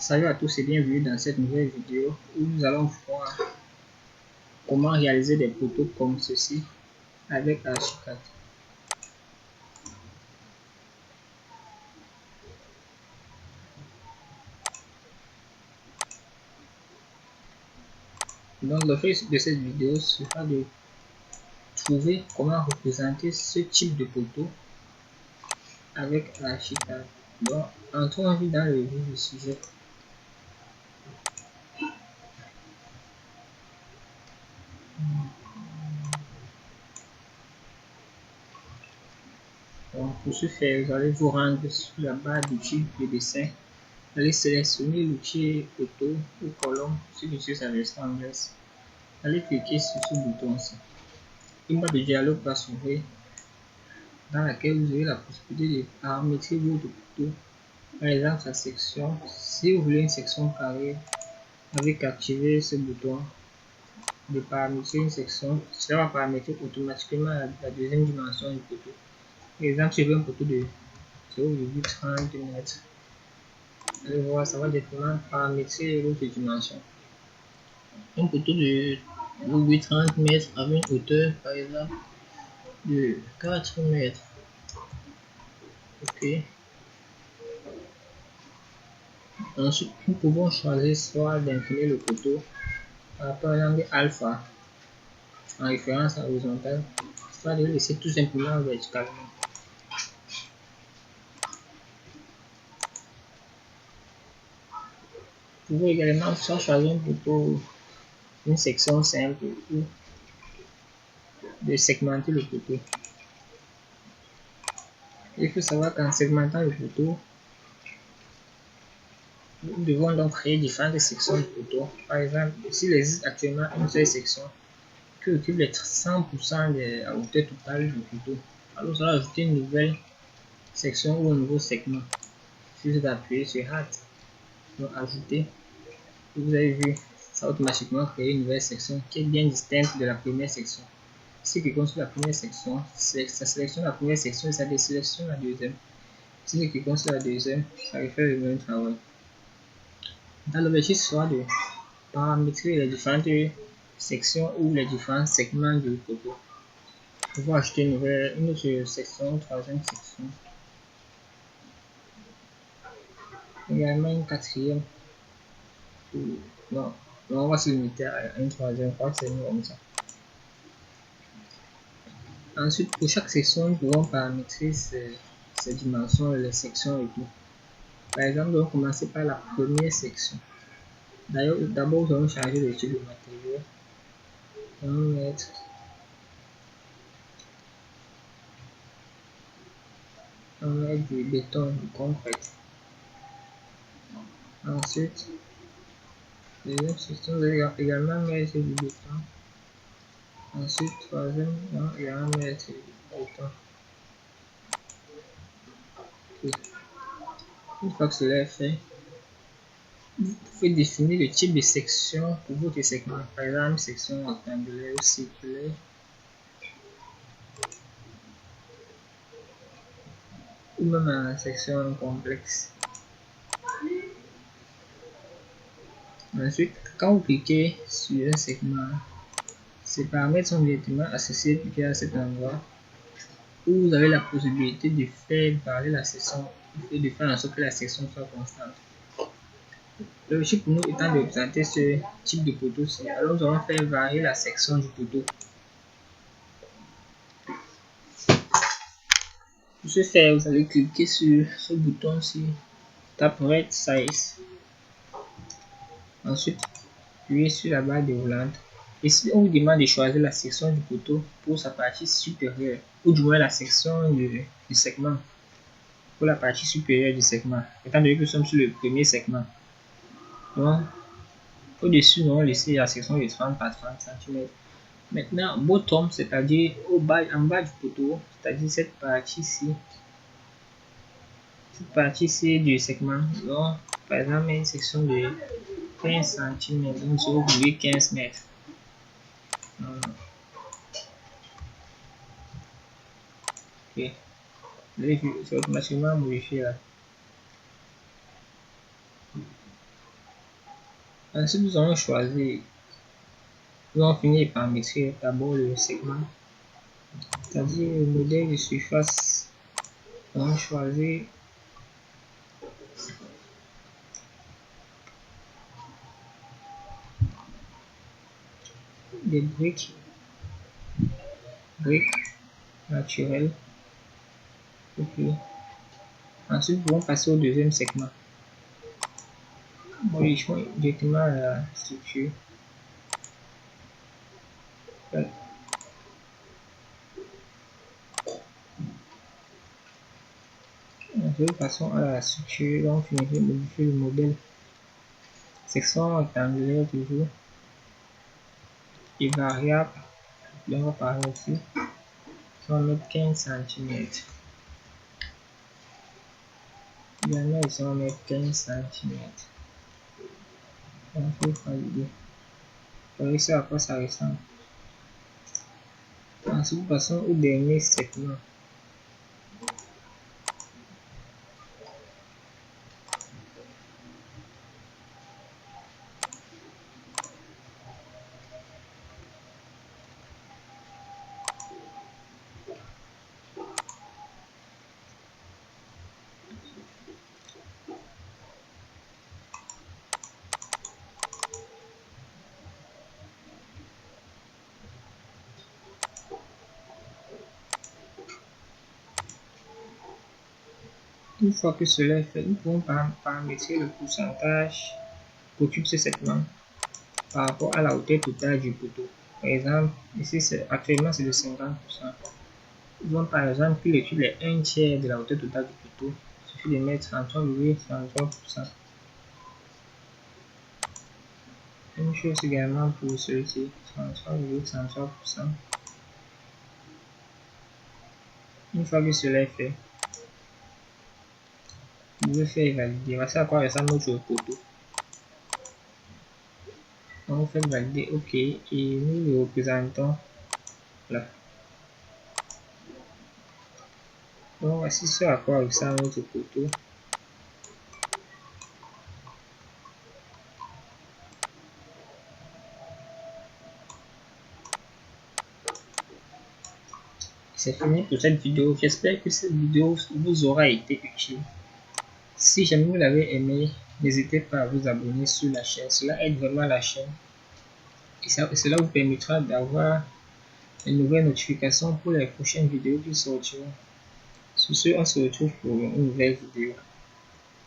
Salut à tous et bienvenue dans cette nouvelle vidéo où nous allons voir comment réaliser des poteaux comme ceci avec Archicad. Donc le but de cette vidéo sera de trouver comment représenter ce type de poteau avec Archicad. Donc entrons vite dans le vif du sujet. Donc pour ce faire, vous allez vous rendre sur la barre d'outils de dessin. Allez sélectionner l'outil poteau ou colonne si vous utilisez la version anglaise. Allez cliquer sur ce bouton-ci. Une boîte de dialogue va s'ouvrir dans laquelle vous avez la possibilité de paramétrer votre poteau. Par exemple, sa section. Si vous voulez une section carrée, avec activer ce bouton de paramétrer une section, cela va paramétrer automatiquement la deuxième dimension du poteau. Par exemple, si je veux un poteau de 0,30 mètres, allez voir, ça va directement paramétrer l'autre dimension. Un poteau de 0,30 mètres avec une hauteur, par exemple, de 4 mètres. Ok. Ensuite, nous pouvons choisir soit d'incliner le poteau par rapport à l'angle alpha en référence à l'horizontale, soit de le laisser tout simplement verticalement. Vous pouvez également soit choisir un poteau, une section simple ou de segmenter le poteau. Il faut savoir qu'en segmentant le poteau, nous devons donc créer différentes sections de poteau. Par exemple, s'il existe actuellement une seule section qui occupe les 100% de la hauteur totale du poteau, alors on va ajouter une nouvelle section ou un nouveau segment. Si vous appuyez sur Add, donc ajouter, vous avez vu, ça va automatiquement créer une nouvelle section qui est bien distincte de la première section. Si quelqu'un sur la première section, ça sélectionne la première section et ça désélectionne la deuxième. Si quelqu'un sur la deuxième, ça refait le même travail. Dans l'objectif sera de paramétrer les différentes sections ou les différents segments du poteau. On va ajouter une autre section, une troisième section. Également une quatrième. Non, on va se limiter à une troisième, je crois que c'est mieux comme ça. Ensuite, pour chaque section, nous pouvons paramétrer ses dimensions, les sections et tout. Par exemple, nous allons commencer par la première section. D'ailleurs, d'abord, nous allons changer le type de matériau. On va mettre du béton, du concrète. Ensuite, deuxième section, vous allez également mettre du béton. Ensuite, troisième, on va également mettre du béton. Okay. Une fois que cela est fait, vous pouvez définir le type de section pour votre segment. Par exemple, section rectangulaire ou circulaire. Ou même en section complexe. Ensuite, quand vous cliquez sur un segment, ces paramètres sont directement associés à cet endroit où vous avez la possibilité de faire varier la section et de faire en sorte que la section soit constante. L'objectif pour nous étant de représenter ce type de poteau, alors nous allons faire varier la section du poteau. Pour ce faire, vous allez cliquer sur ce bouton-ci, Tap Right Size. Ensuite, appuyez sur la barre déroulante. Ici, on vous demande de choisir la section du poteau pour sa partie supérieure, ou du moins la section du segment pour la partie supérieure du segment, étant donné que nous sommes sur le premier segment. Donc, au-dessus, nous allons laisser la section de 30 par 30 cm. Maintenant, bottom, c'est-à-dire en bas du poteau, c'est-à-dire cette partie-ci du segment. Donc, par exemple, une section de 15 cm, donc si vous voulez 15 mètres. Ok, vous avez vu, c'est automatiquement modifié là. Ensuite, nous allons choisir, nous allons finir par mettre d'abord le segment, c'est-à-dire le modèle de surface. On va choisir des briques naturelles. Okay. Ensuite, nous allons passer au deuxième segment. Modifions directement la structure. Ensuite, passons à la structure. On finit de modifier le modèle. Section rectangulaire toujours. Et variable. On va parler aussi. On va mettre 15 cm. Également ici, on va mettre 15 cm. On peut valider. Voyez ça à quoi ça ressemble. Ensuite, passons au dernier segment. Une fois que cela est fait, nous pouvons paramétrer le pourcentage couture de ce segment par rapport à la hauteur totale du poteau. Par exemple, ici actuellement c'est de 50%. Nous allons par exemple qu'il étudie les 1 tiers de la hauteur totale du poteau. Il suffit de mettre 33,33%. Même chose également pour celui-ci, 33,33%. Une fois que cela est fait, vous pouvez faire valider. Voici à quoi ressemble notre poteau. On fait valider OK et nous le représentons là. Donc voici ce à quoi ressemble notre poteau. C'est fini pour cette vidéo. J'espère que cette vidéo vous aura été utile. Si jamais vous l'avez aimé, n'hésitez pas à vous abonner sur la chaîne. Cela aide vraiment la chaîne. Et cela vous permettra d'avoir de nouvelles notifications pour les prochaines vidéos qui sortiront. Sur ce, on se retrouve pour une nouvelle vidéo.